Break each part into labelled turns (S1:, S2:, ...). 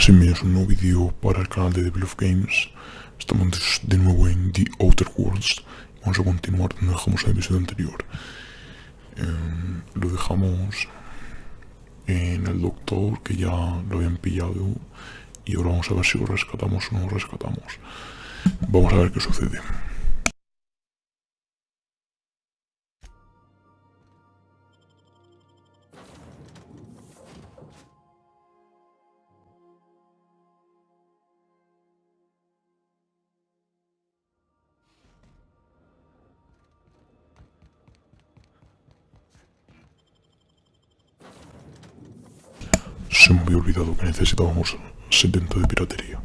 S1: Buenas y bienvenidos a un nuevo vídeo para el canal de thevalleyofgames. Estamos de nuevo en The Outer Worlds. Vamos a continuar donde dejamos el episodio anterior. Lo dejamos en el doctor, que ya lo habían pillado, y ahora vamos a ver si lo rescatamos o no lo rescatamos. Vamos a ver qué sucede. Se me había olvidado que necesitábamos 70 de piratería.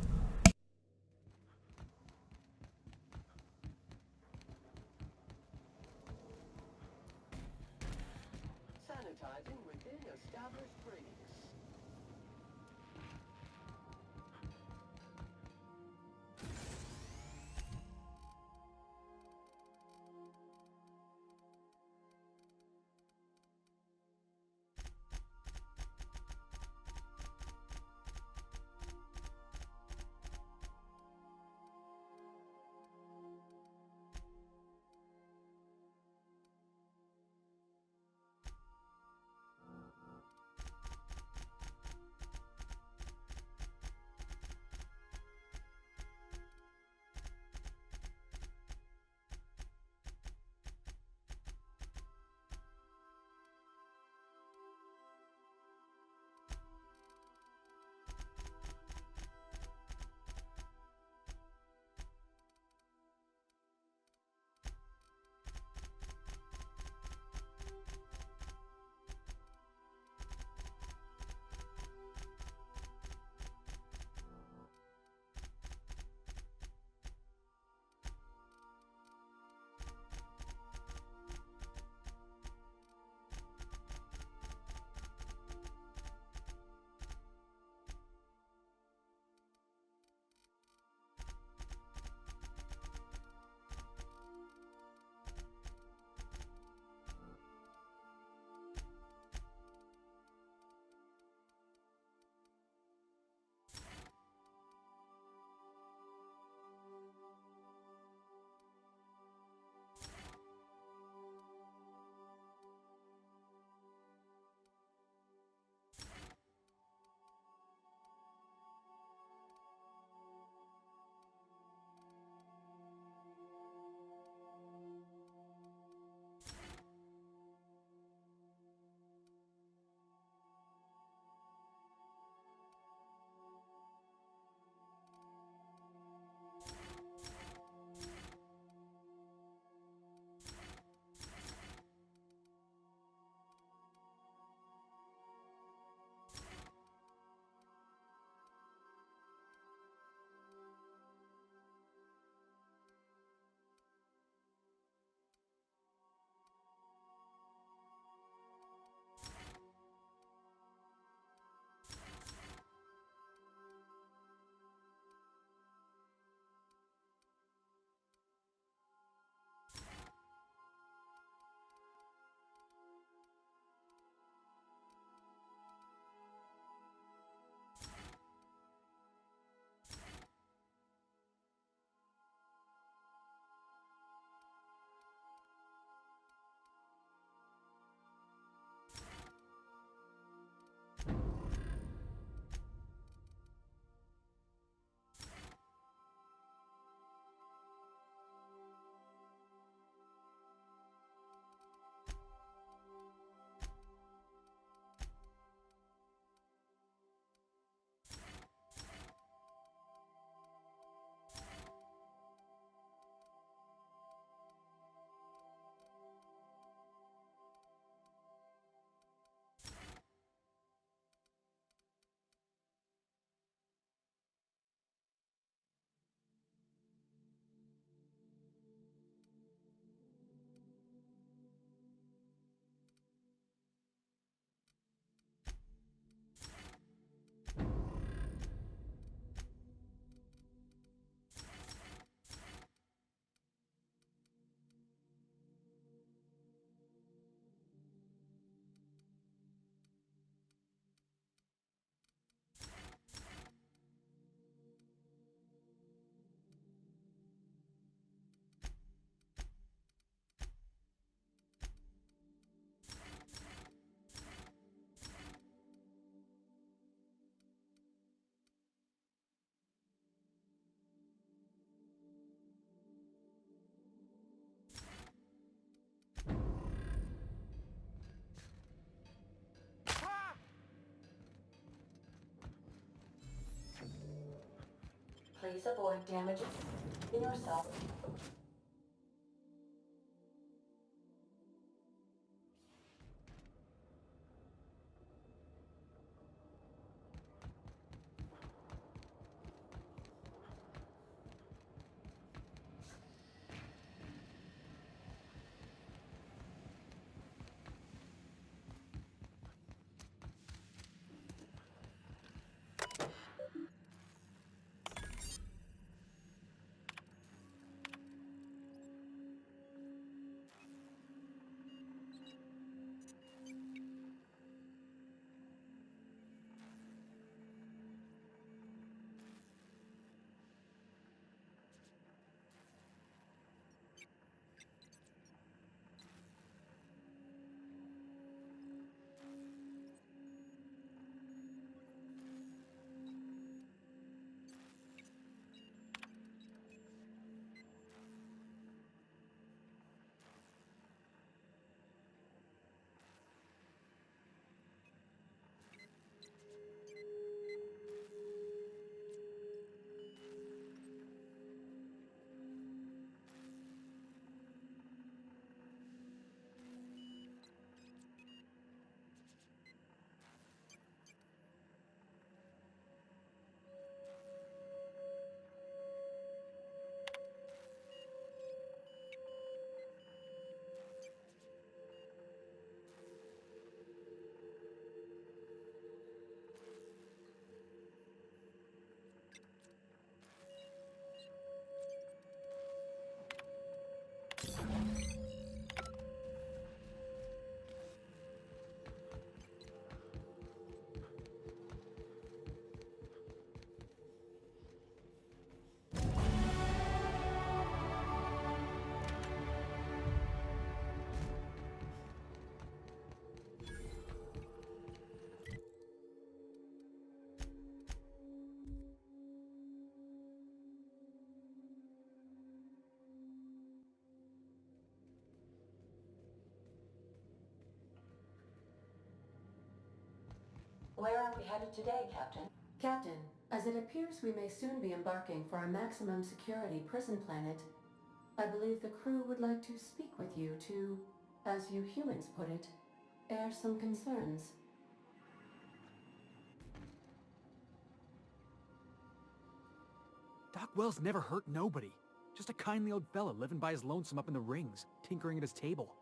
S2: Please avoid damages in yourself. Where are we headed today, Captain? Captain, as it appears we may soon be embarking for a maximum security prison planet, I believe the crew would like to speak with you to, as you humans put it, air some concerns.
S3: Doc Wells never hurt nobody. Just a kindly old fella living by his lonesome up in the rings, tinkering at his table.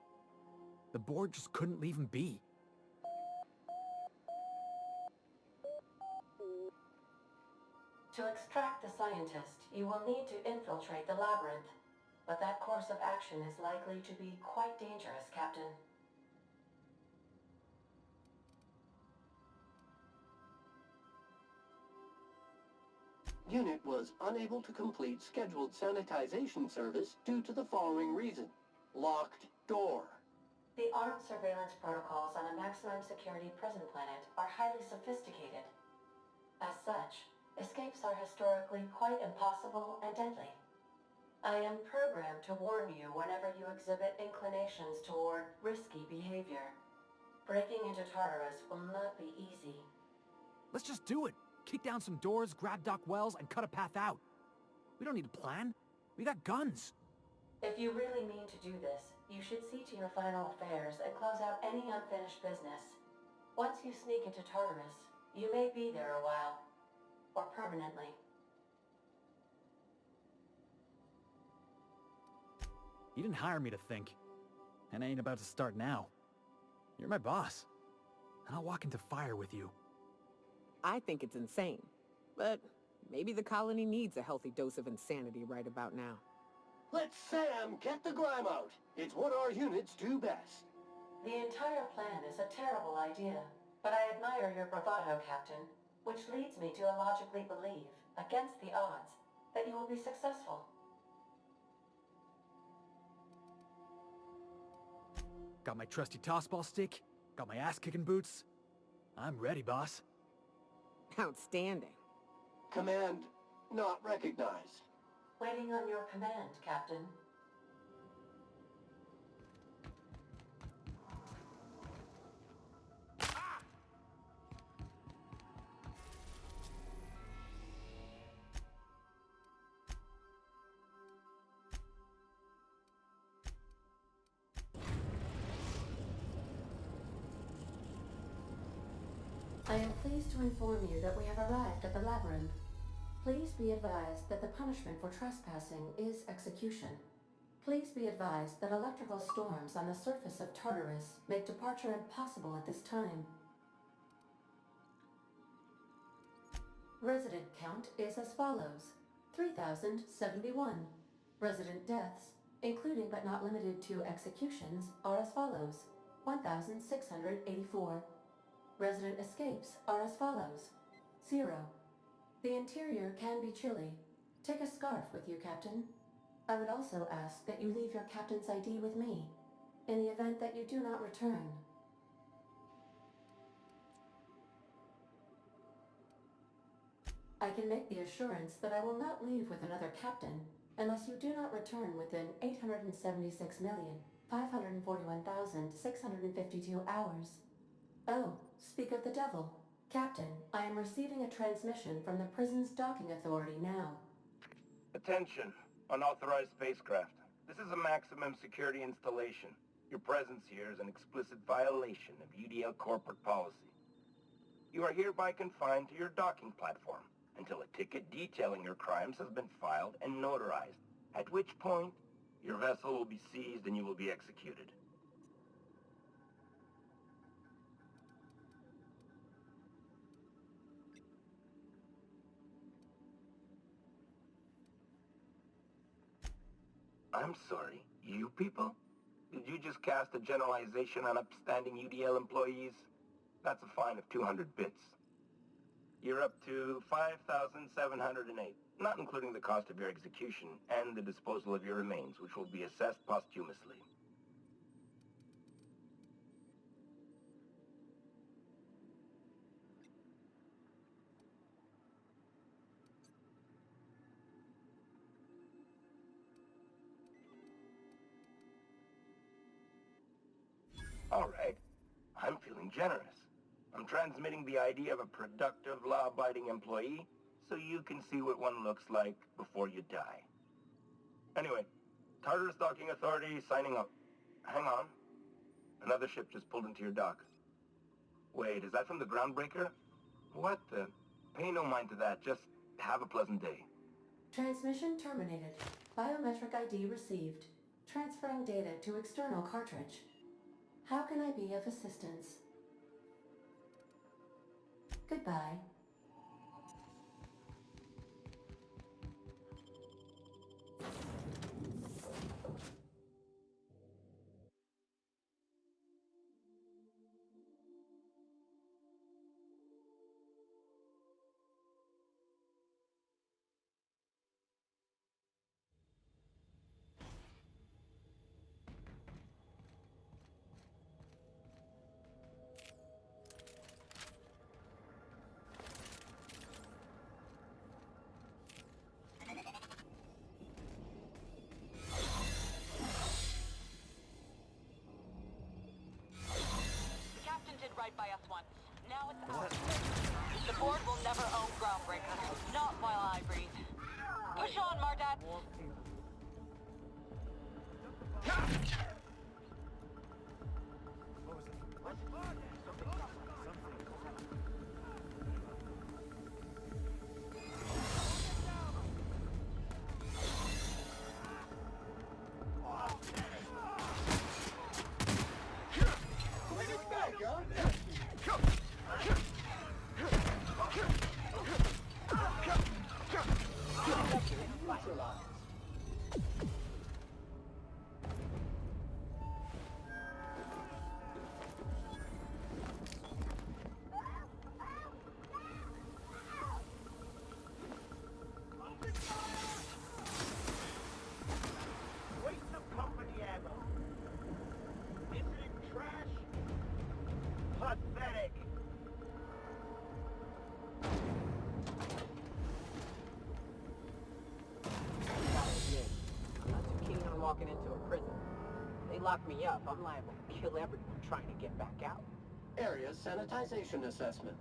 S3: The board just couldn't leave him be.
S2: To extract the scientist, you will need to infiltrate the labyrinth. But that course of action is likely to be quite dangerous, Captain.
S4: Unit was unable to complete scheduled sanitization service due to the following reason. Locked door.
S2: The armed surveillance protocols on a maximum security prison planet are highly sophisticated. As such, escapes are historically quite impossible and deadly. I am programmed to warn you whenever you exhibit inclinations toward risky behavior. Breaking into Tartarus will not be easy.
S3: Let's just do it. Kick down some doors, grab Doc Wells, and cut a path out. We don't need a plan. We got guns.
S2: If you really mean to do this, you should see to your final affairs and close out any unfinished business. Once you sneak into Tartarus, you may be there a while. Or permanently.
S3: You didn't hire me to think. And I ain't about to start now. You're my boss. And I'll walk into fire with you.
S5: I think it's insane. But maybe the colony needs a healthy dose of insanity right about now.
S4: Let Sam get the grime out. It's what our units do best.
S2: The entire plan is a terrible idea, but I admire your bravado, Captain, which leads me to illogically believe, against the odds, that you will be successful.
S3: Got my trusty tossball stick, got my ass-kicking boots. I'm ready, boss.
S5: Outstanding.
S4: Command not recognized.
S2: Waiting on your command, Captain. I am pleased to inform you that we have arrived at the labyrinth. Please be advised that the punishment for trespassing is execution. Please be advised that electrical storms on the surface of Tartarus make departure impossible at this time. Resident count is as follows: 3,071. Resident deaths, including but not limited to executions, are as follows: 1,684. Resident escapes are as follows: 0. The interior can be chilly. Take a scarf with you, Captain. I would also ask that you leave your captain's ID with me, in the event that you do not return. I can make the assurance that I will not leave with another captain unless you do not return within 876,541,652 hours. Oh, speak of the devil. Captain, I am receiving a transmission from the prison's docking authority now.
S6: Attention, unauthorized spacecraft. This is a maximum security installation. Your presence here is an explicit violation of UDL corporate policy. You are hereby confined to your docking platform until a ticket detailing your crimes has been filed and notarized, at which point your vessel will be seized and you will be executed. I'm sorry, you people? Did you just cast a generalization on upstanding UDL employees? That's a fine of 200 bits. You're up to 5,708, not including the cost of your execution and the disposal of your remains, which will be assessed posthumously. All right. I'm feeling generous. I'm transmitting the ID of a productive, law-abiding employee so you can see what one looks like before you die. Anyway, Tartarus Docking Authority signing up. Hang on. Another ship just pulled into your dock. Wait, is that from the Groundbreaker? What the? Pay no mind to that. Just have a pleasant day.
S2: Transmission terminated. Biometric ID received. Transferring data to external cartridge. How can I be of assistance? Goodbye.
S7: Right by us once. Now it's ours. The board will never own Groundbreaker. Not while I breathe. Push on, Mardat.
S5: Walking into a prison. They lock me up, I'm liable to kill everyone trying to get back out.
S4: Area sanitization assessment.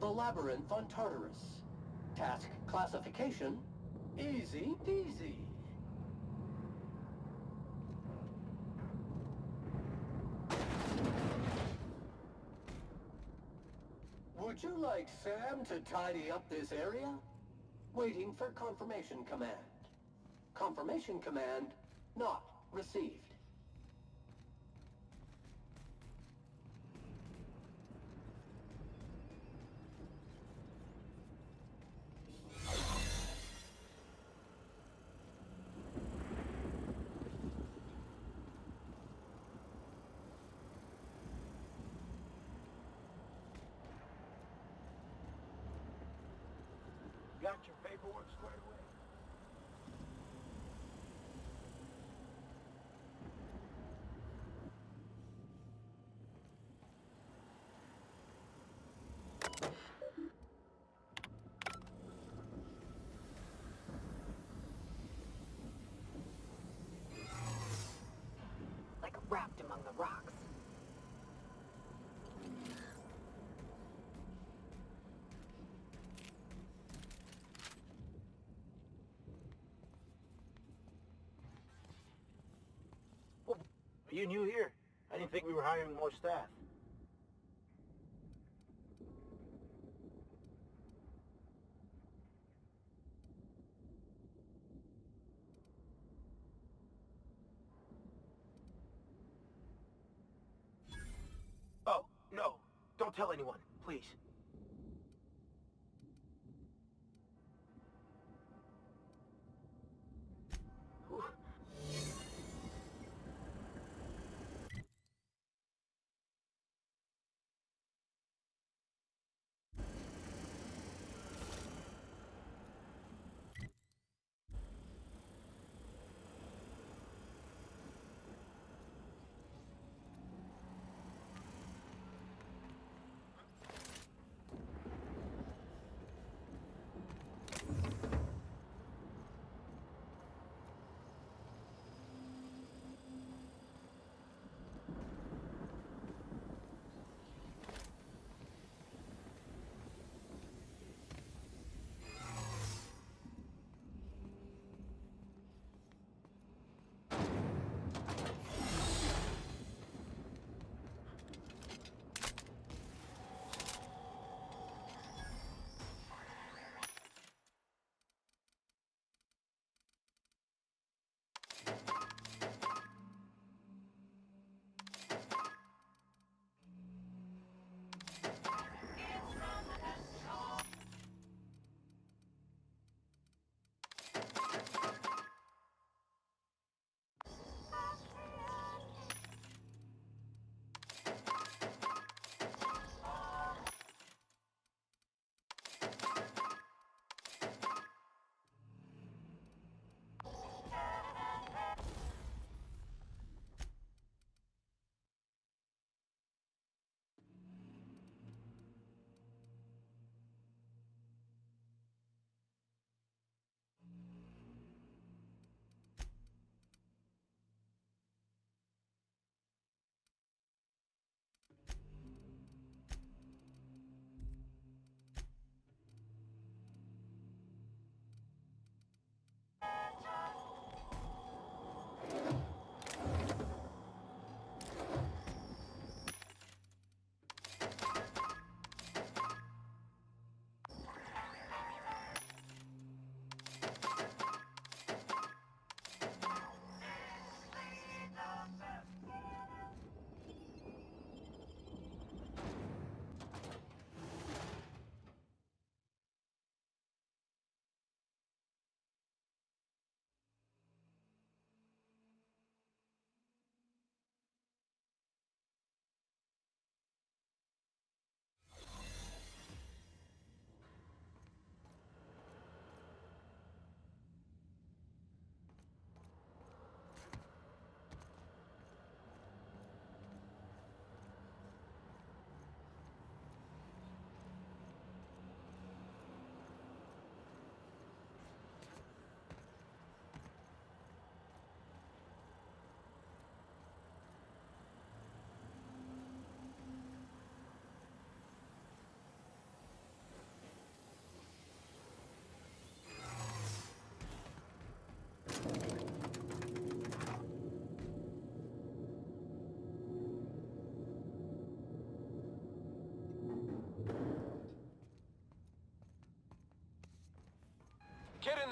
S4: The labyrinth on Tartarus. Task classification: easy peasy. Would you like Sam to tidy up this area? Waiting for confirmation command. Confirmation command not received.
S6: Got your paperwork squared away?
S5: Like wrapped among the rocks.
S6: Are you new here? I didn't think we were hiring more staff. Oh, no. Don't tell anyone, please. Whew.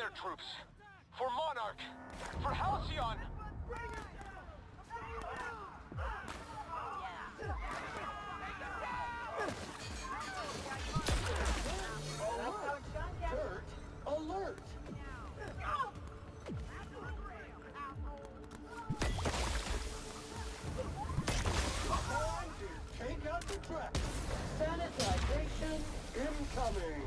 S8: their troops. For Monarch. For Halcyon.
S4: Dirt alert! Time to take out the trash. Sanitization incoming.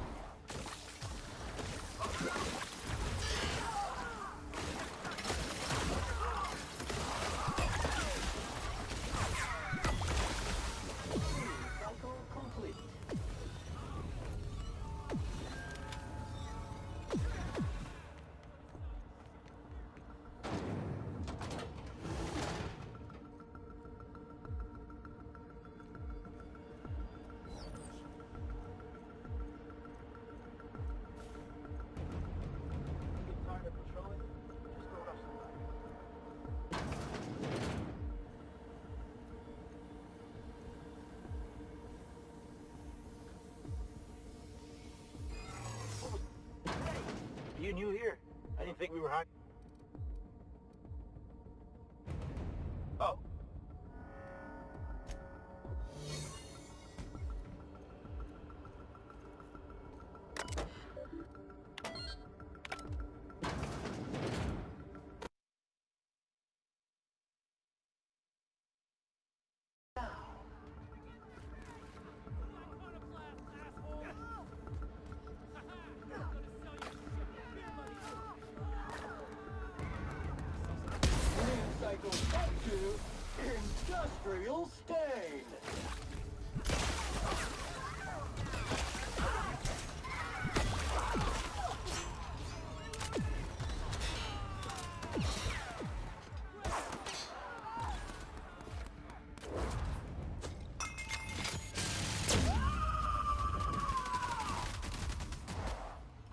S4: Cycle complete.
S6: You new here? I didn't think we were hot. Oh.
S4: Cycle up to industrial stain.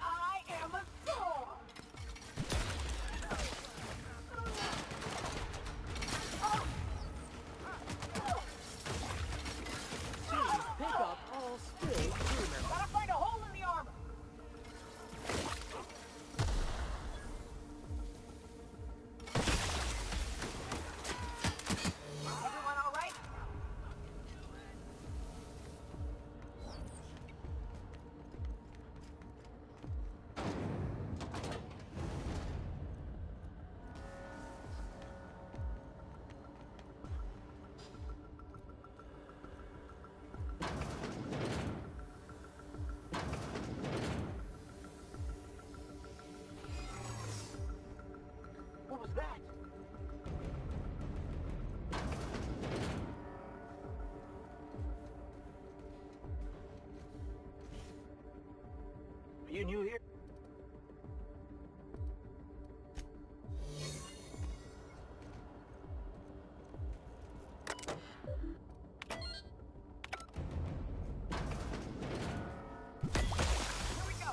S7: I am a sword!
S5: Pick up all skills crew members.
S7: Gotta find a hole in the armor! Everyone all right?
S6: What was that? Are you new here?
S7: Here we go!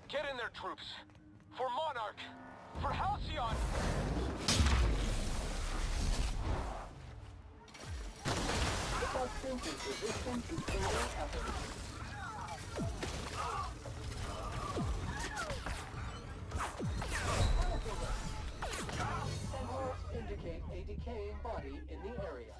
S8: Get in there, troops. For Monarch. For Halcyon.
S4: substance is resistant to single effort. Sensors indicate a decaying body in the area.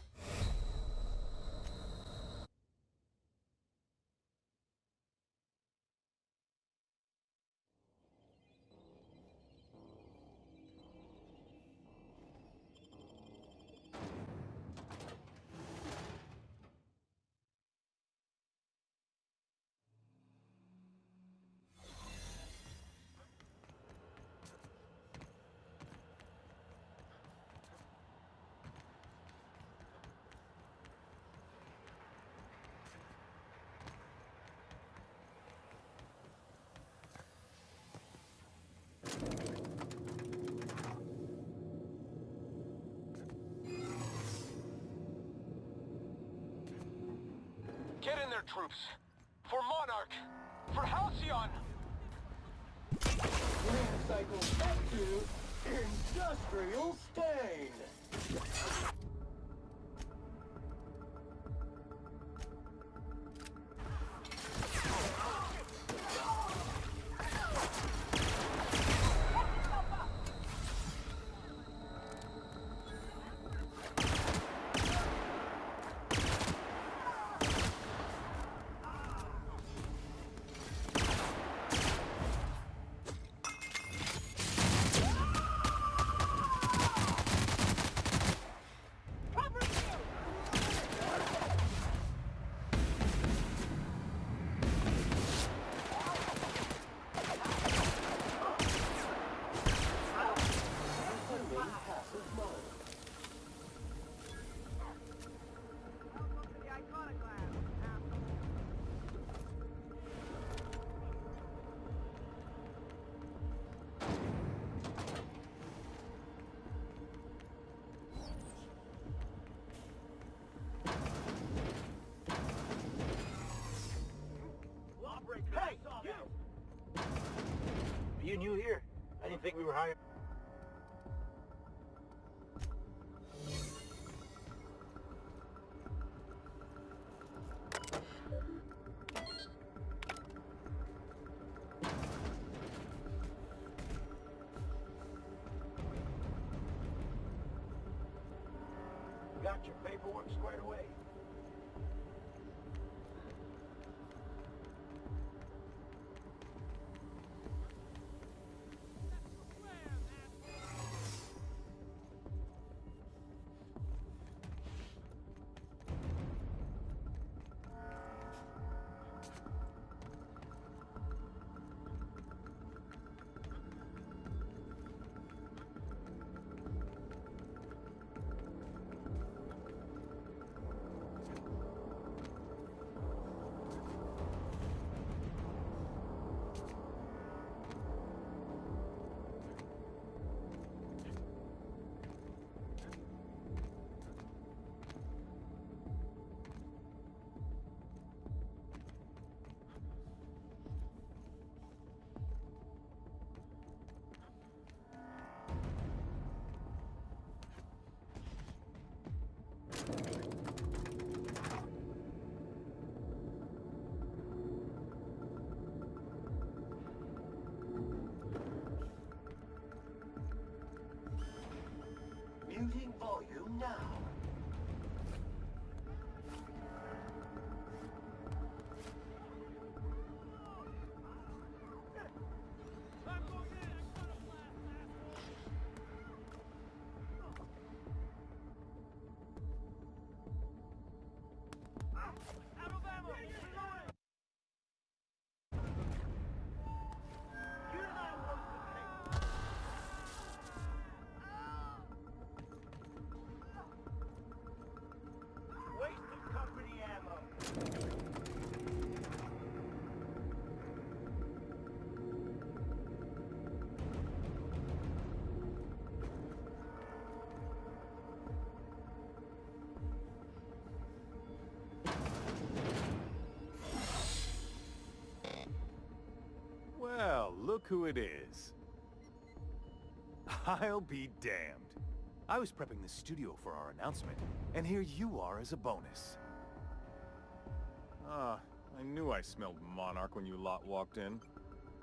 S8: Get in there, troops. For Monarch. For Halcyon.
S4: Green cycle back to industrial stain.
S6: Hey, you! Are you new here? I didn't think we were hired. Got your paperwork squared away.
S4: Muting volume now.
S3: Well, look who it is. I'll be damned. I was prepping the studio for our announcement, and here you are as a bonus.
S9: Ah, I knew I smelled Monarch when you lot walked in.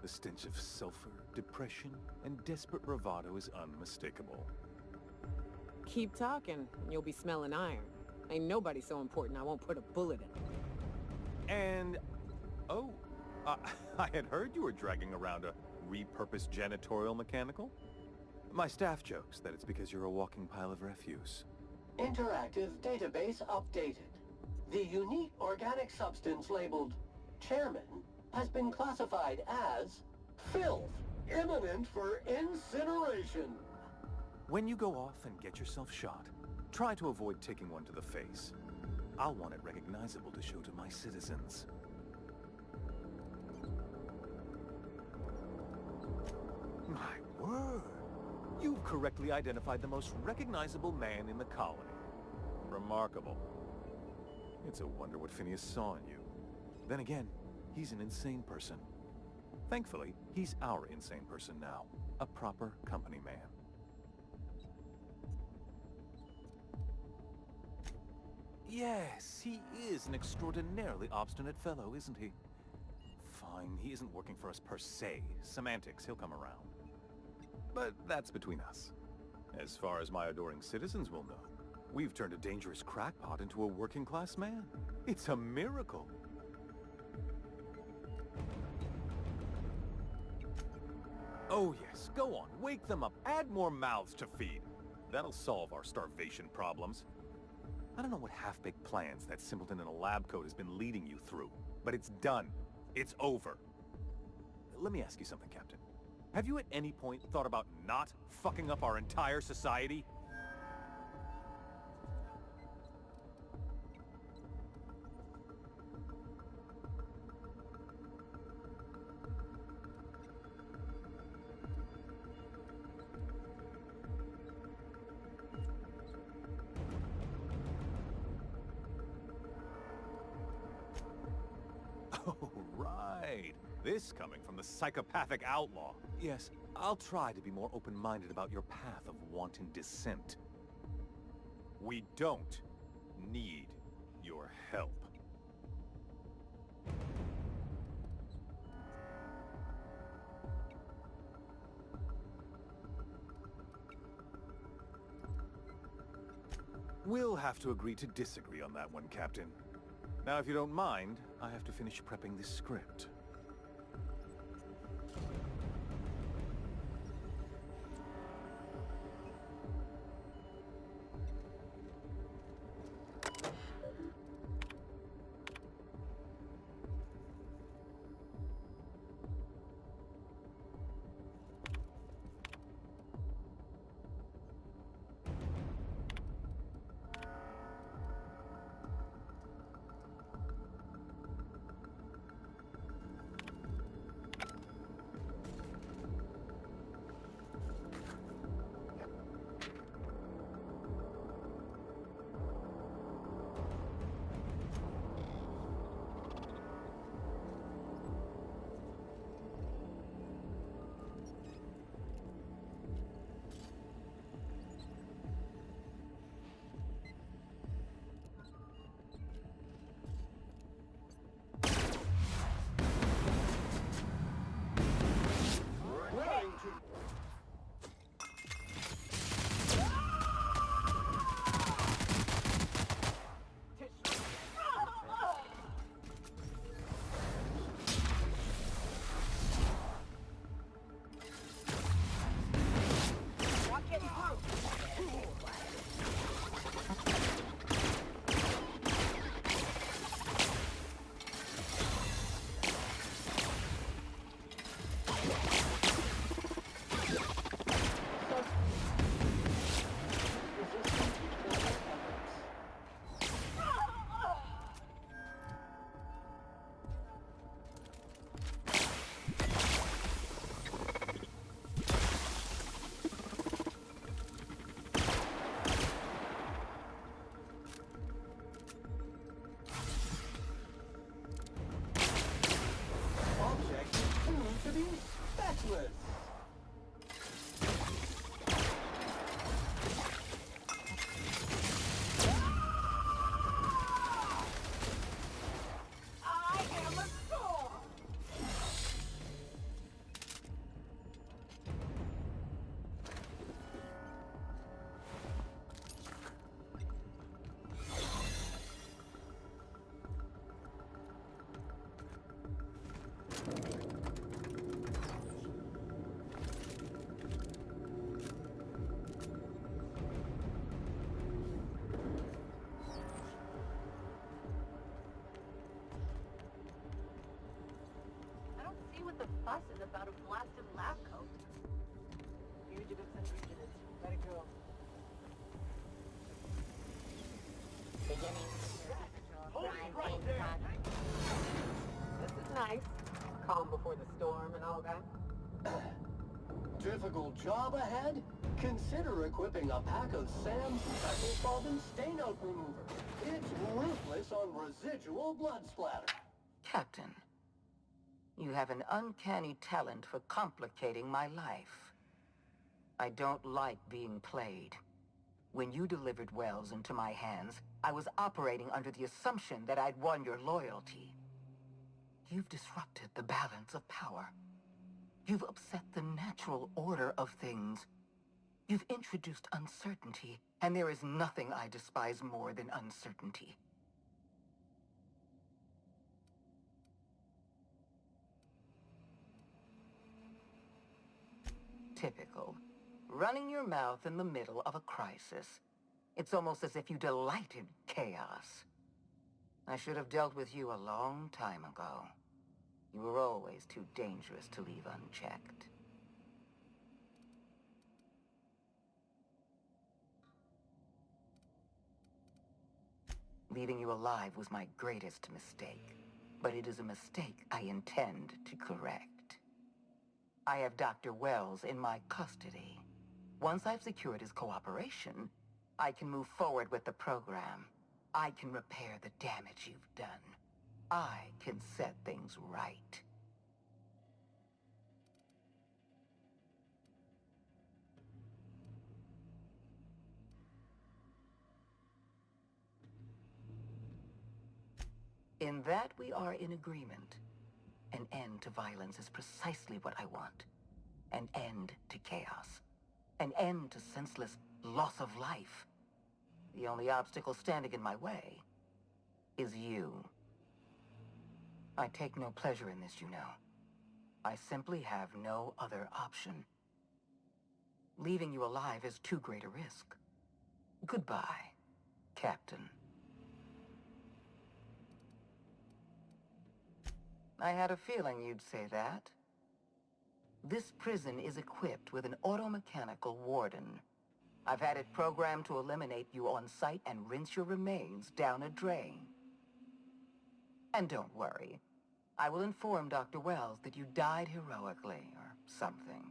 S9: The stench of sulfur, depression, and desperate bravado is unmistakable.
S5: Keep talking, and you'll be smelling iron. Ain't nobody so important I won't put a bullet in him.
S9: And... oh, I had heard you were dragging around a repurposed janitorial mechanical. My staff jokes that it's because you're a walking pile of refuse.
S4: Interactive database updated. The unique organic substance labeled Chairman has been classified as filth, imminent for incineration.
S9: When you go off and get yourself shot, try to avoid taking one to the face. I'll want it recognizable to show to my citizens. My word! You've correctly identified the most recognizable man in the colony. Remarkable. It's a wonder what Phineas saw in you. Then again, he's an insane person. Thankfully, he's our insane person now. A proper company man. Yes, he is an extraordinarily obstinate fellow, isn't he? Fine, he isn't working for us per se. Semantics, he'll come around. But that's between us. As far as my adoring citizens will know, we've turned a dangerous crackpot into a working-class man. It's a miracle. Oh yes, go on, wake them up, add more mouths to feed. That'll solve our starvation problems. I don't know what half-baked plans that simpleton in a lab coat has been leading you through, but it's done. It's over. Let me ask you something, Captain. Have you at any point thought about not fucking up our entire society? Oh, right. This coming from the psychopathic outlaw. Yes, I'll try to be more open-minded about your path of wanton dissent. We don't need your help. We'll have to agree to disagree on that one, Captain. Now, if you don't mind, I have to finish prepping this script.
S7: a blasted lab coat.
S5: Fugitive sentry unit. Let it go.
S7: Beginning.
S8: Hold it right there!
S5: This is nice. Calm before the storm and all that.
S4: Difficult job ahead? Consider equipping a pack of Sam's special solvent stain-out remover. It's ruthless on residual blood splatter.
S10: Captain, you have an uncanny talent for complicating my life. I don't like being played. When you delivered Wells into my hands, I was operating under the assumption that I'd won your loyalty. You've disrupted the balance of power. You've upset the natural order of things. You've introduced uncertainty, and there is nothing I despise more than uncertainty. Typical. Running your mouth in the middle of a crisis. It's almost as if you delighted chaos. I should have dealt with you a long time ago. You were always too dangerous to leave unchecked. Leaving you alive was my greatest mistake, but it is a mistake I intend to correct. I have Dr. Wells in my custody. Once I've secured his cooperation, I can move forward with the program. I can repair the damage you've done. I can set things right. In that we are in agreement. An end to violence is precisely what I want. An end to chaos. An end to senseless loss of life. The only obstacle standing in my way is you. I take no pleasure in this, you know. I simply have no other option. Leaving you alive is too great a risk. Goodbye, Captain. I had a feeling you'd say that. This prison is equipped with an automechanical warden. I've had it programmed to eliminate you on sight and rinse your remains down a drain. And don't worry. I will inform Dr. Wells that you died heroically, or something.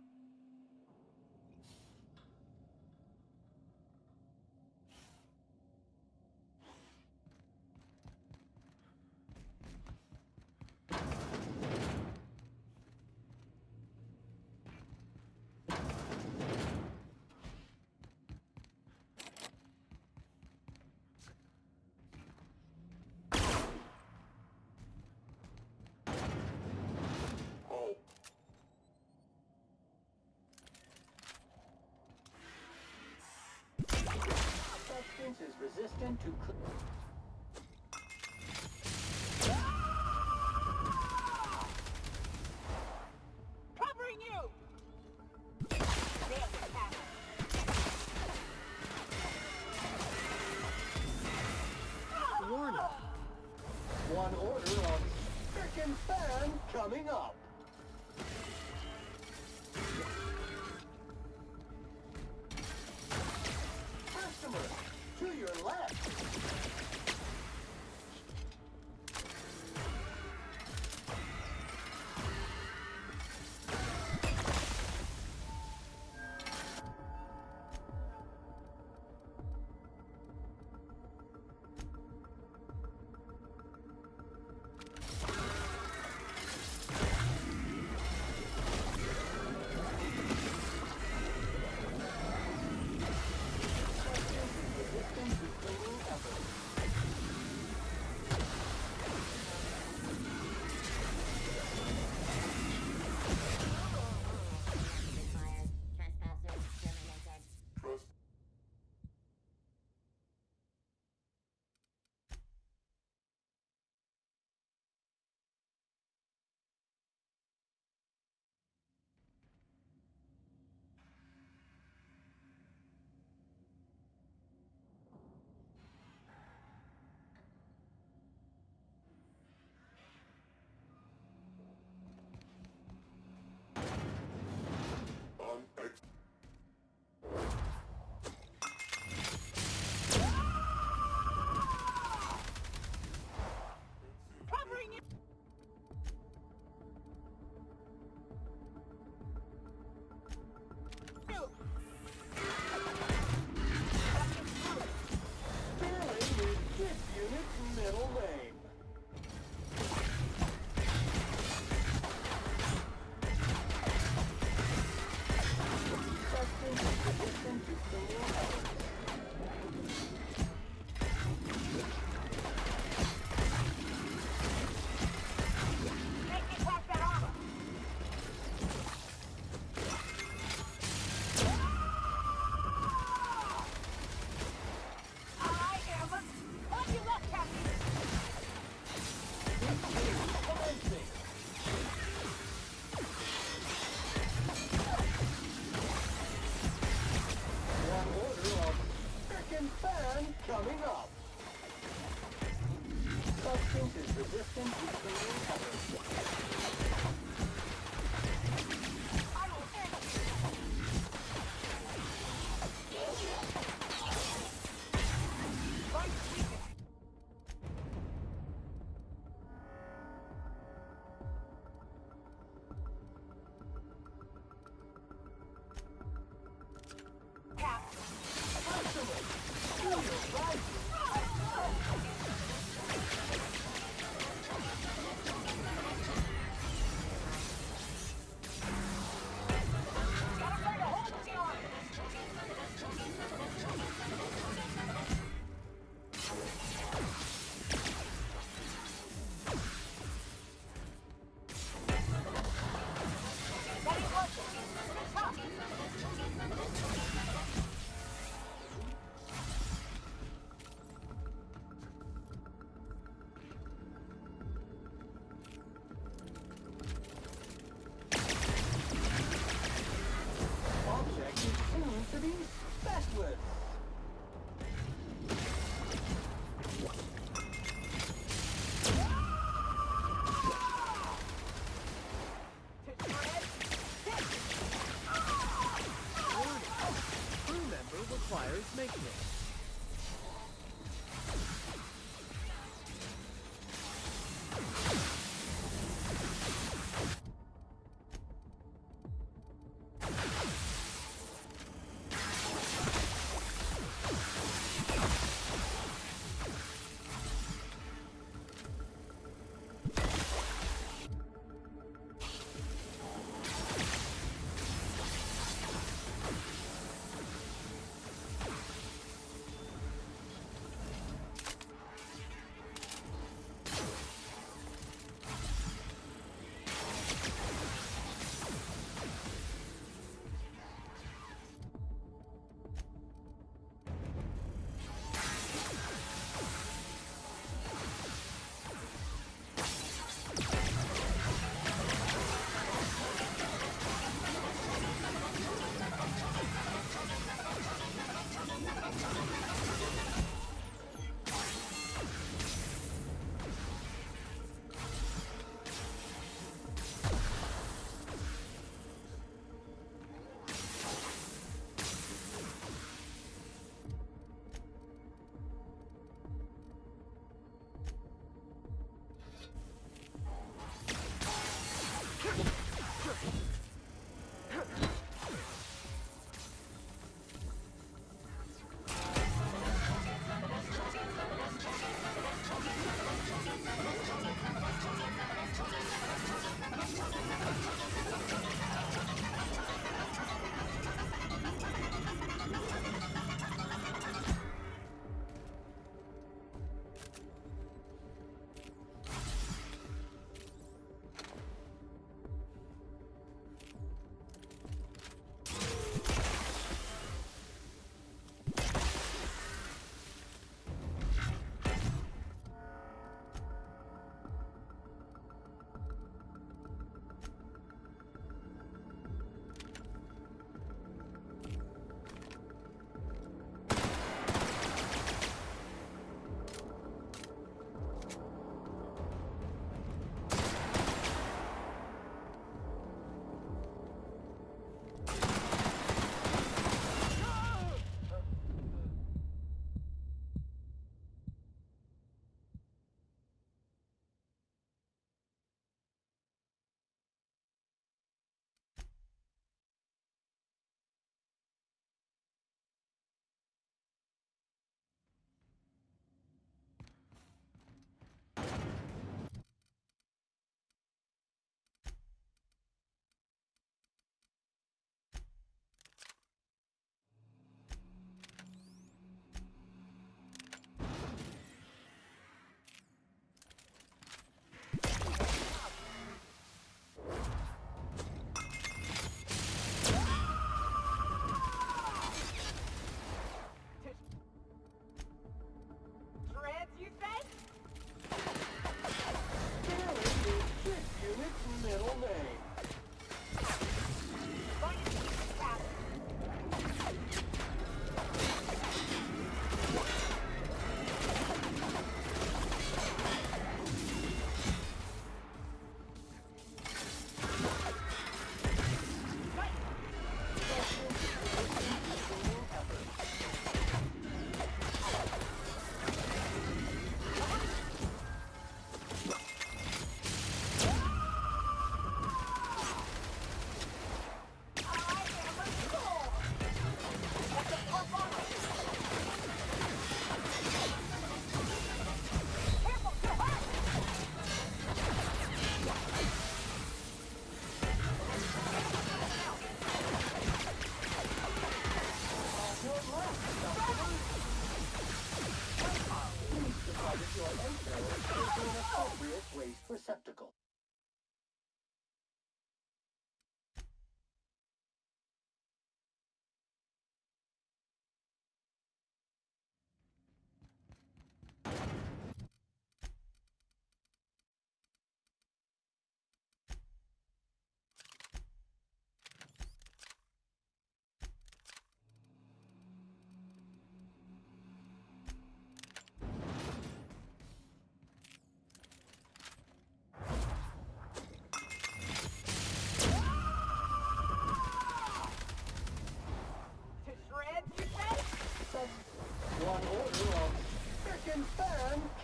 S4: Substance is resistant to
S5: Covering you!
S3: Warning!
S4: one order on frickin' fan coming up. Customer, to your left.
S3: make noise.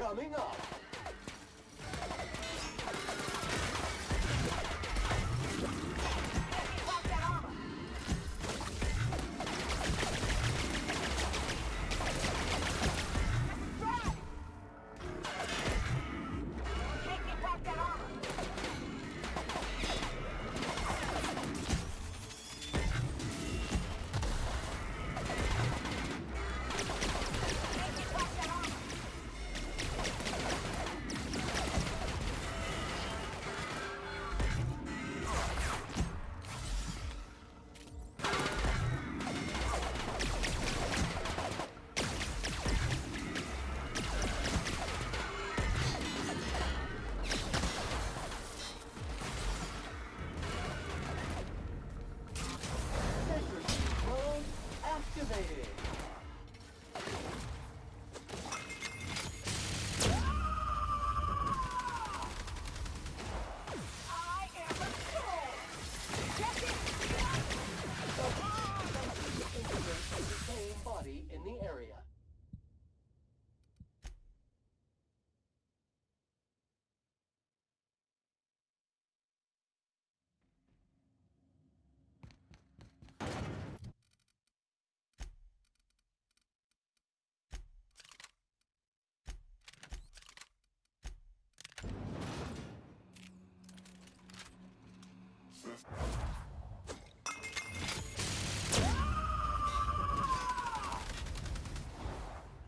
S4: coming up. Activated.
S7: I am a soul! Get it!
S4: The same body in the area.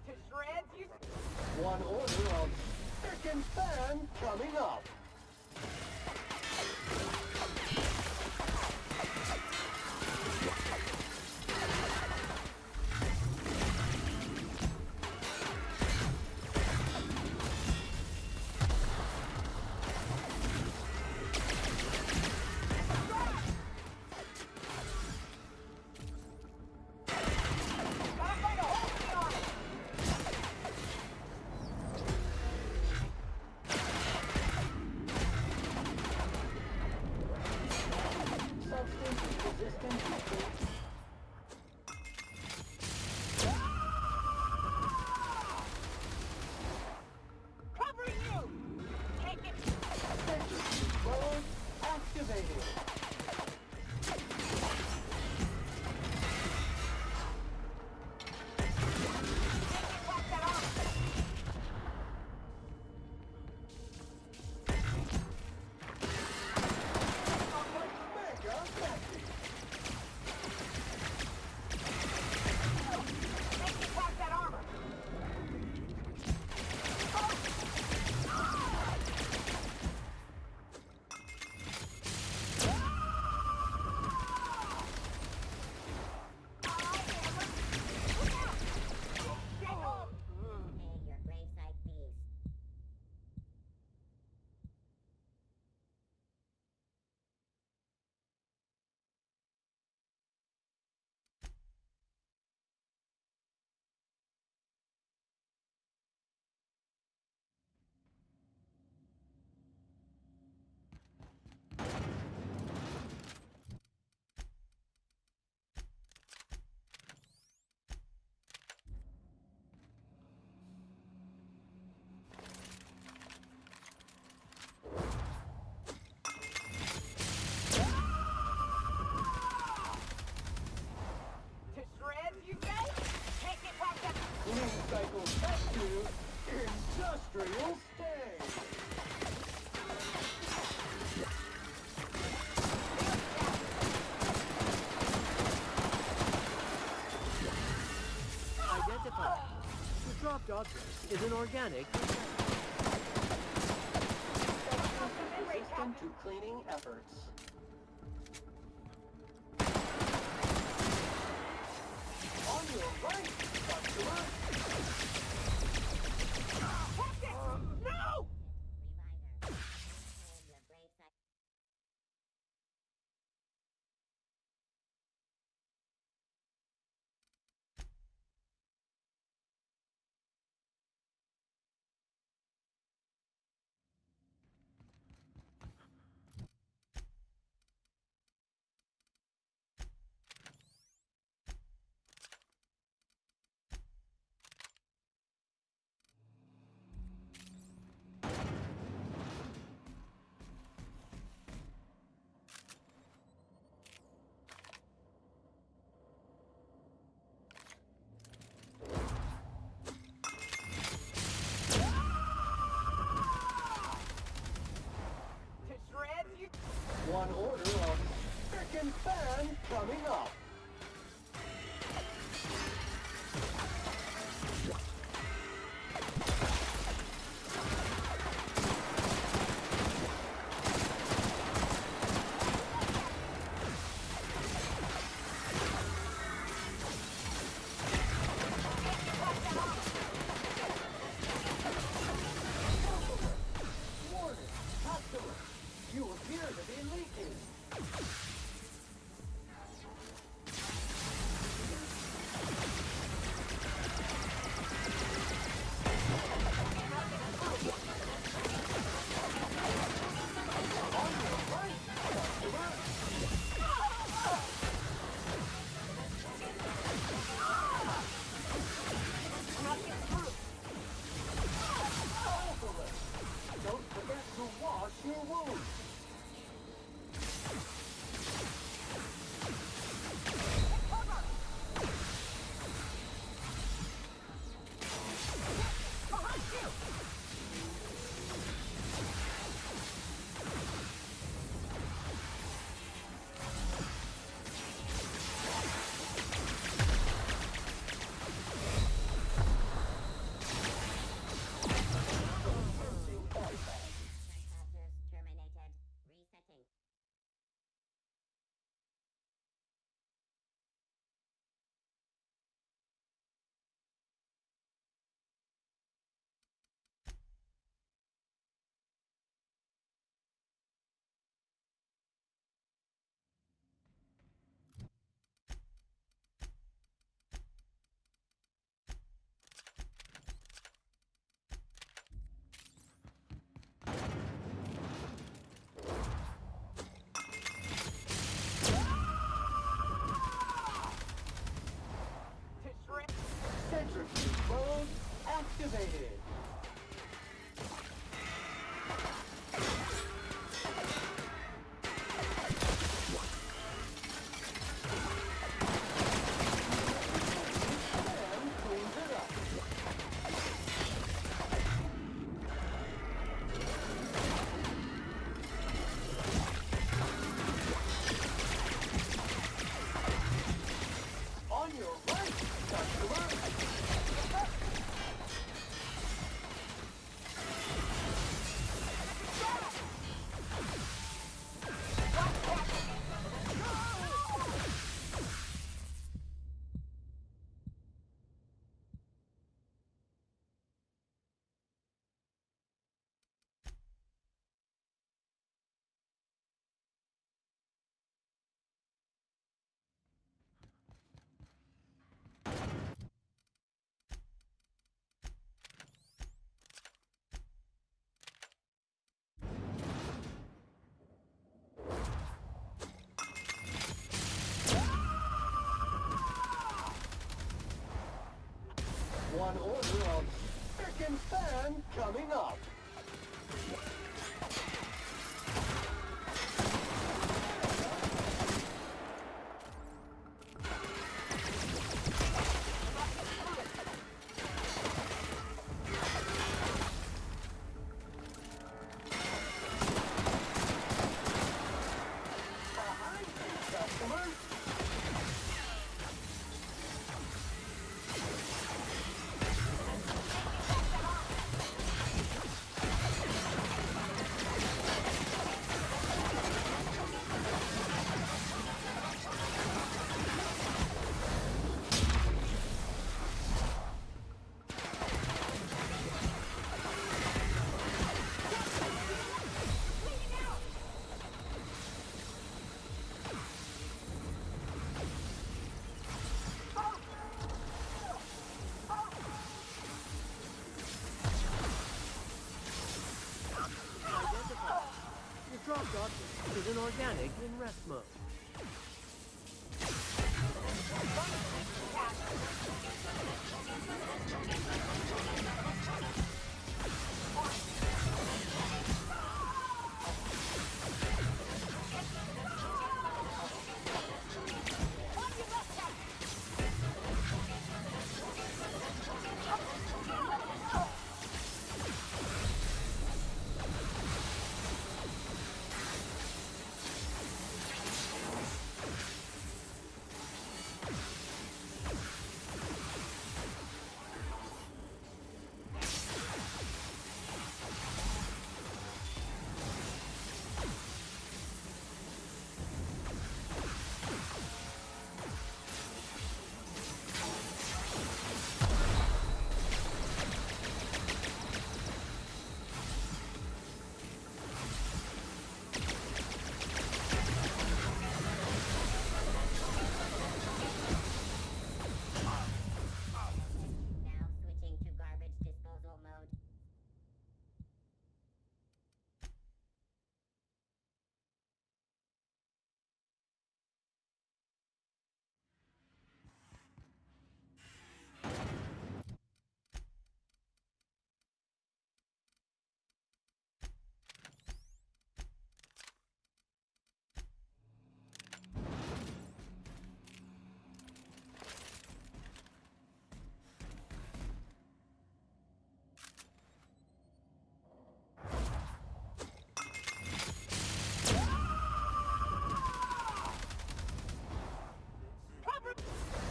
S7: To shreds, you...
S4: One order of frickin' fan coming up.
S7: Gotta find a hole in the armor!
S4: Substance is resistant to
S7: Covering you! Take it!
S4: sensor control activated.
S7: Pop that armor!
S4: Mega effective.
S7: Make me pop that armor! To shreds, you say? Take it, pop that...
S4: Recycle back to industrial state.
S11: Identify. The dropped object is an organic.
S4: Resistant to cleaning efforts. On your right, customer.
S7: Pop it! No!
S4: on order of frickin' fan coming up.
S11: Dropped object is inorganic in rest mode.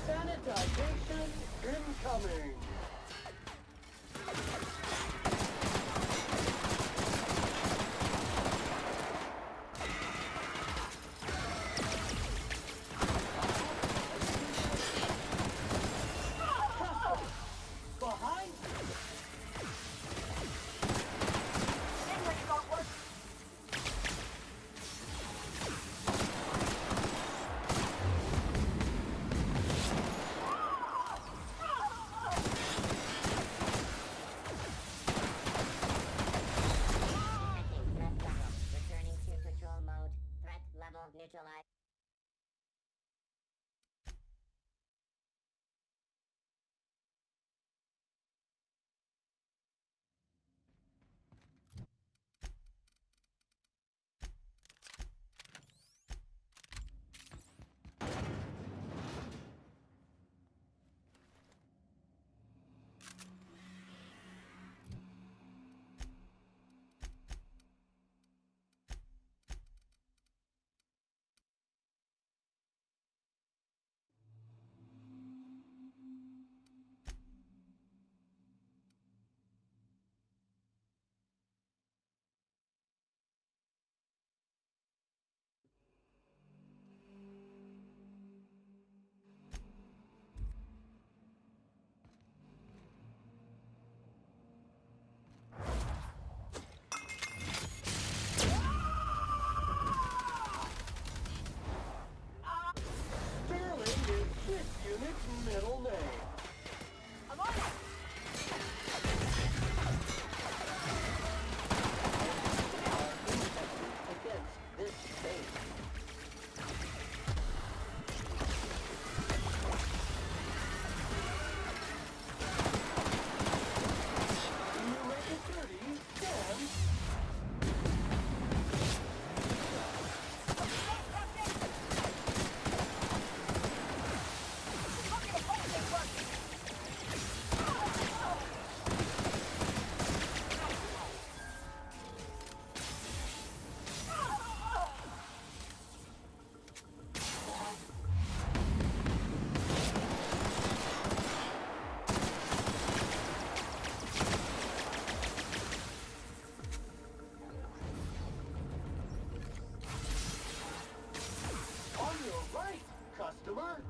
S11: Sanitization incoming! Behind! are?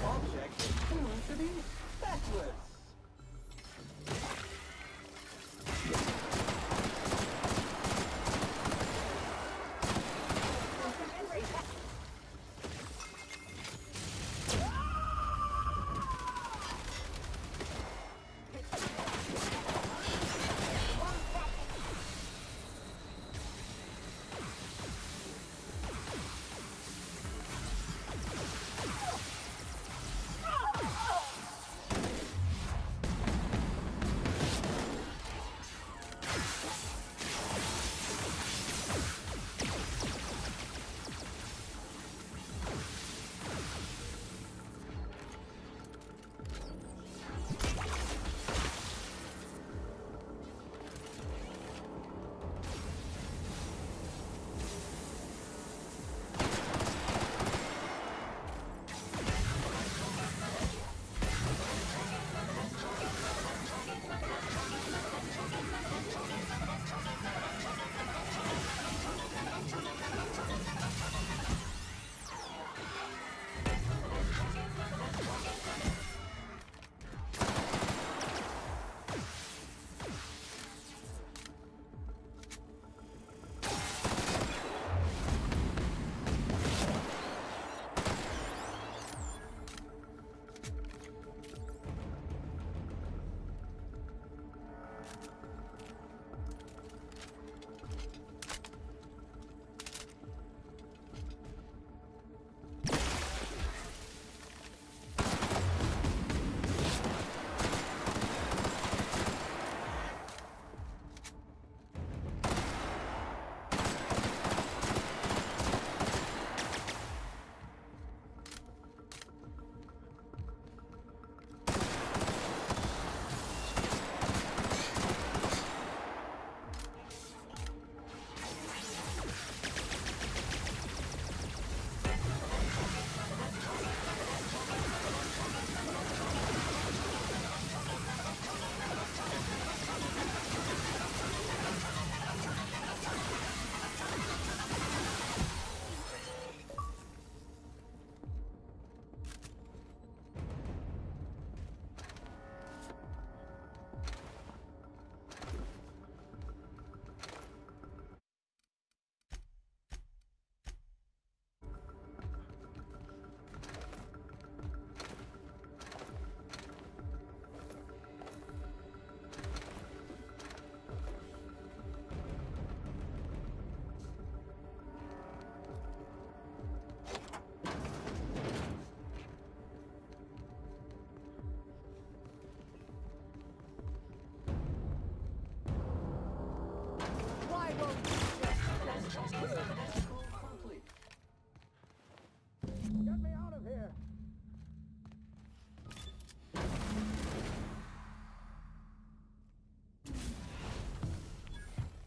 S4: Objects attuned to be feckless.
S11: Why won't you just
S4: Complete.
S11: get me out of here?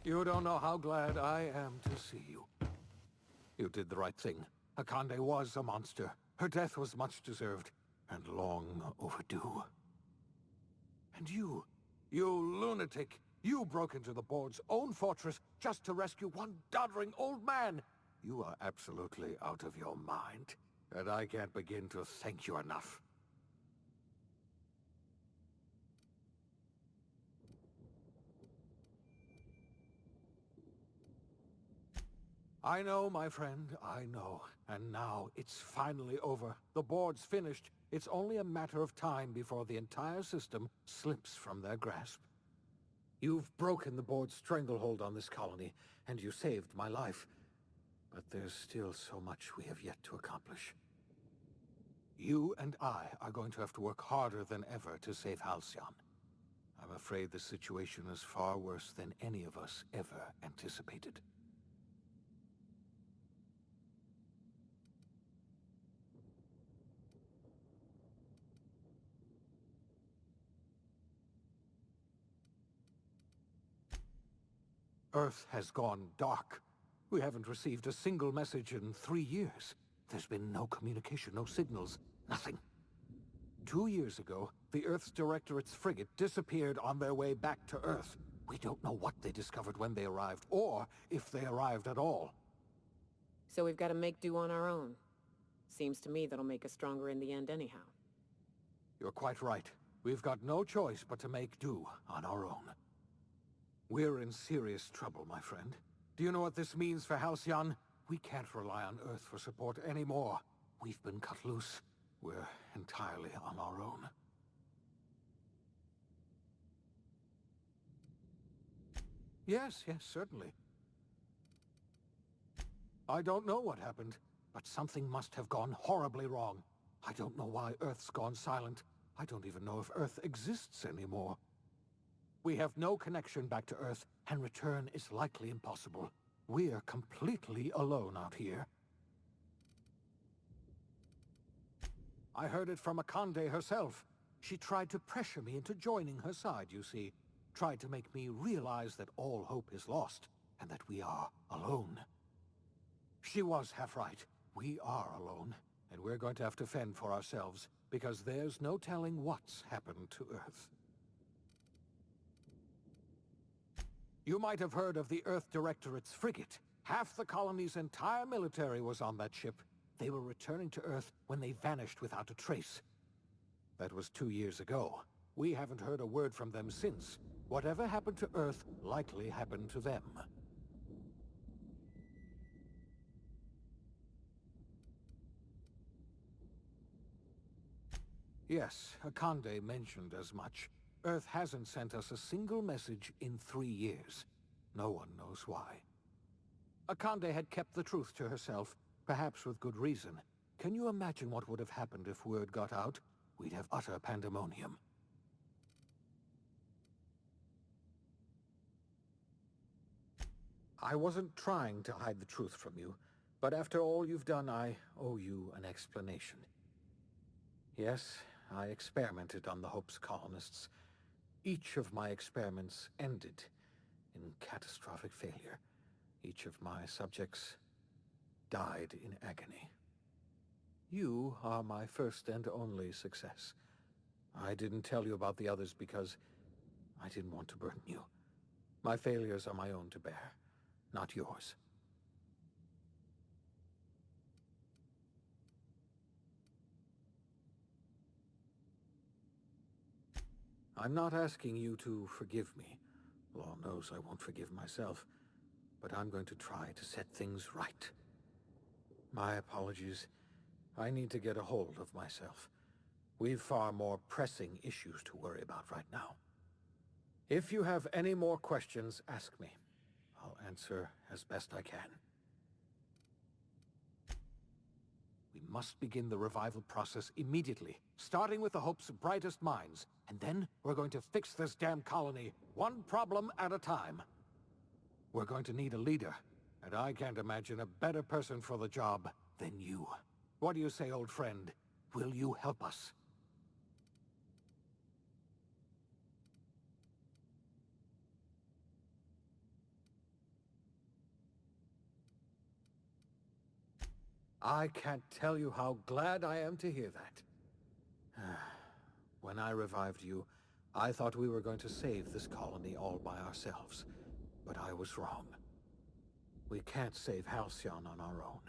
S12: You don't know how glad I am to see you. You did the right thing. Akande was a monster. Her death was much deserved, and long overdue. And you lunatic, you broke into the board's own fortress just to rescue one doddering old man. You are absolutely out of your mind, and I can't begin to thank you enough. I know, my friend, I know. And now it's finally over. The board's finished. It's only a matter of time before the entire system slips from their grasp. You've broken the board's stranglehold on this colony, and you saved my life. But there's still so much we have yet to accomplish. You and I are going to have to work harder than ever to save Halcyon. I'm afraid the situation is far worse than any of us ever anticipated. Earth has gone dark. We haven't received a single message in 3 years. There's been no communication, no signals, nothing. 2 years ago, the Earth's Directorate's frigate disappeared on their way back to Earth. We don't know what they discovered when they arrived, or if they arrived at all.
S5: So we've got to make do on our own. Seems to me that'll make us stronger in the end anyhow.
S12: You're quite right. We've got no choice but to make do on our own. We're in serious trouble, my friend. Do you know what this means for Halcyon? We can't rely on Earth for support anymore. We've been cut loose. We're entirely on our own. Yes, certainly. I don't know what happened, but something must have gone horribly wrong. I don't know why Earth's gone silent. I don't even know if Earth exists anymore. We have no connection back to Earth, and return is likely impossible. We're completely alone out here. I heard it from Akande herself. She tried to pressure me into joining her side, you see. Tried to make me realize that all hope is lost, and that we are alone. She was half right. We are alone, and we're going to have to fend for ourselves, because there's no telling what's happened to Earth. You might have heard of the Earth Directorate's frigate. Half the colony's entire military was on that ship. They were returning to Earth when they vanished without a trace. That was 2 years ago. We haven't heard a word from them since. Whatever happened to Earth likely happened to them. Yes, Akande mentioned as much. Earth hasn't sent us a single message in 3 years. No one knows why. Akande had kept the truth to herself, perhaps with good reason. Can you imagine what would have happened if word got out? We'd have utter pandemonium. I wasn't trying to hide the truth from you, but after all you've done, I owe you an explanation. Yes, I experimented on the Hope's colonists. Each of my experiments ended in catastrophic failure. Each of my subjects died in agony. You are my first and only success. I didn't tell you about the others because I didn't want to burden you. My failures are my own to bear, not yours. I'm not asking you to forgive me. Law knows I won't forgive myself, but I'm going to try to set things right. My apologies. I need to get a hold of myself. We've far more pressing issues to worry about right now. If you have any more questions, ask me. I'll answer as best I can. We must begin the revival process immediately, starting with the Hope's brightest minds, and then we're going to fix this damn colony, one problem at a time. We're going to need a leader, and I can't imagine a better person for the job than you. What do you say, old friend? Will you help us? I can't tell you how glad I am to hear that. When I revived you, I thought we were going to save this colony all by ourselves. But I was wrong. We can't save Halcyon on our own.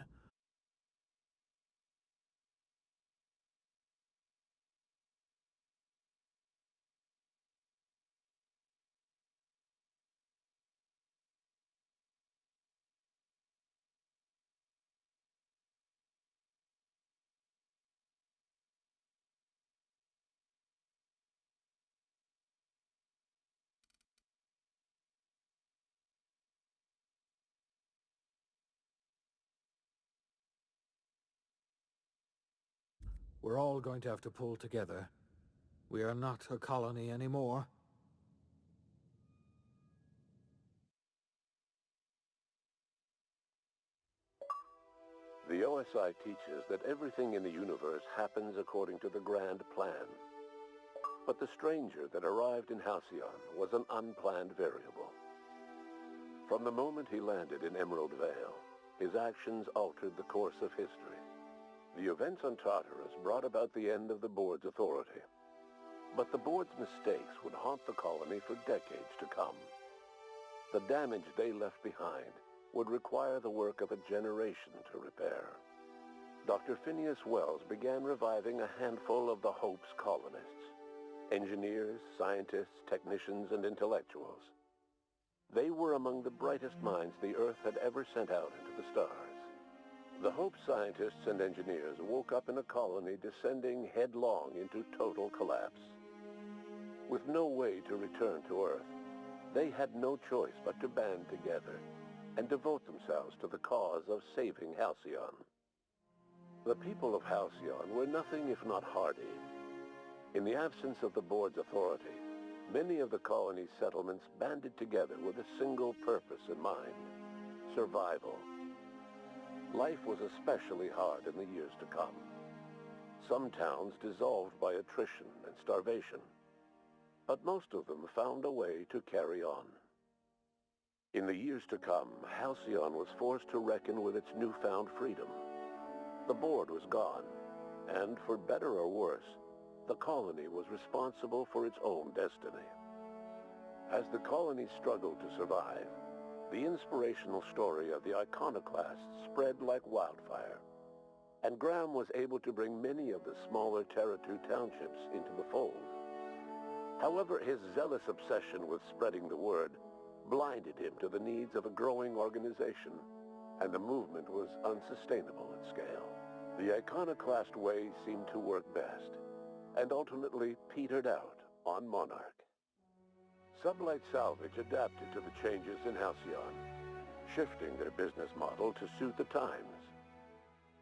S12: We're all going to have to pull together. We are not a colony anymore.
S13: The OSI teaches that everything in the universe happens according to the grand plan. But the stranger that arrived in Halcyon was an unplanned variable. From the moment he landed in Emerald Vale, his actions altered the course of history. The events on Tartarus brought about the end of the board's authority. But the board's mistakes would haunt the colony for decades to come. The damage they left behind would require the work of a generation to repair. Dr. Phineas Wells began reviving a handful of the Hope's colonists. Engineers, scientists, technicians, and intellectuals. They were among the brightest minds the Earth had ever sent out into the stars. The Hope scientists and engineers woke up in a colony descending headlong into total collapse. With no way to return to Earth, they had no choice but to band together and devote themselves to the cause of saving Halcyon. The people of Halcyon were nothing if not hardy. In the absence of the board's authority, many of the colony's settlements banded together with a single purpose in mind: survival. Life was especially hard in the years to come. Some towns dissolved by attrition and starvation, but most of them found a way to carry on. In the years to come, Halcyon was forced to reckon with its newfound freedom. The board was gone, and for better or worse, the colony was responsible for its own destiny. As the colony struggled to survive, the inspirational story of the iconoclasts spread like wildfire, and Graham was able to bring many of the smaller Terra-2 townships into the fold. However, his zealous obsession with spreading the word blinded him to the needs of a growing organization, and the movement was unsustainable in scale. The iconoclast way seemed to work best, and ultimately petered out on Monarch. Sublight Salvage adapted to the changes in Halcyon, shifting their business model to suit the times.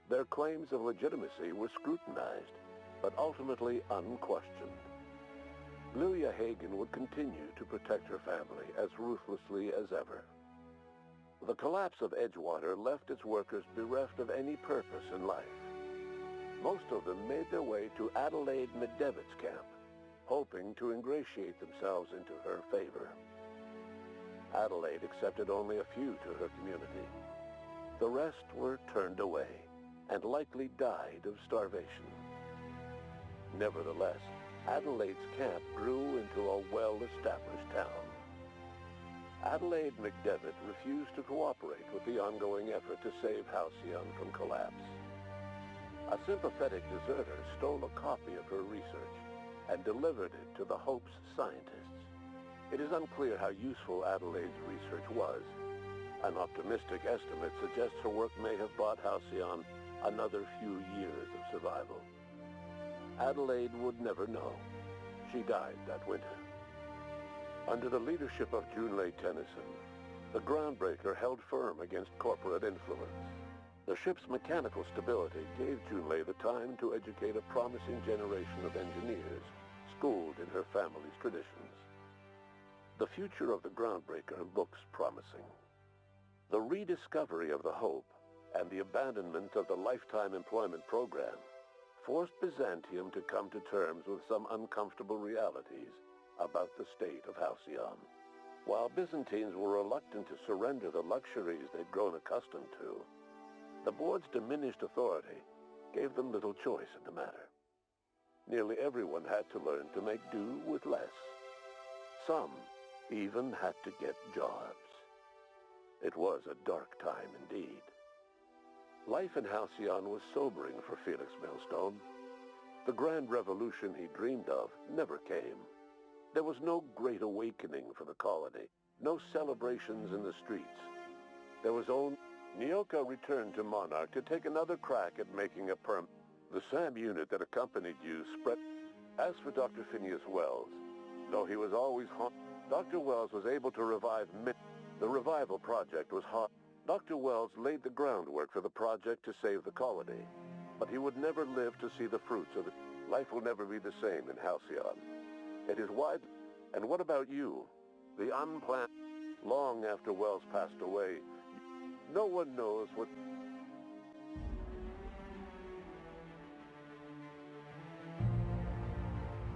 S13: Their claims of legitimacy were scrutinized, but ultimately unquestioned. Lilia Hagen would continue to protect her family as ruthlessly as ever. The collapse of Edgewater left its workers bereft of any purpose in life. Most of them made their way to Adelaide Medevitt's camp, hoping to ingratiate themselves into her favor. Adelaide accepted only a few to her community. The rest were turned away and likely died of starvation. Nevertheless, Adelaide's camp grew into a well-established town. Adelaide McDevitt refused to cooperate with the ongoing effort to save Halcyon from collapse. A sympathetic deserter stole a copy of her research and delivered it to the Hope's scientists. It is unclear how useful Adelaide's research was. An optimistic estimate suggests her work may have bought Halcyon another few years of survival. Adelaide would never know. She died that winter. Under the leadership of Junlei Tennyson, the Groundbreaker held firm against corporate influence. The ship's mechanical stability gave Junlei the time to educate a promising generation of engineers, schooled in her family's traditions. The future of the Groundbreaker looks promising. The rediscovery of the Hope and the abandonment of the Lifetime Employment Program forced Byzantium to come to terms with some uncomfortable realities about the state of Halcyon. While Byzantines were reluctant to surrender the luxuries they'd grown accustomed to, the board's diminished authority gave them little choice in the matter. Nearly everyone had to learn to make do with less. Some even had to get jobs. It was a dark time indeed. Life in Halcyon was sobering for Felix Millstone. The grand revolution he dreamed of never came. There was no great awakening for the colony, no celebrations in the streets. There was only... Nyoka returned to Monarch to take another crack at making a perm. The SAM unit that accompanied you spread... As for Dr. Phineas Wells, though he was always Dr. Wells was able to revive The revival project was hard. Dr. Wells laid the groundwork for the project to save the colony, but he would never live to see the fruits of it. Life will never be the same in Halcyon. It is wide... And what about you? The unplanned... Long after Wells passed away, no one knows what...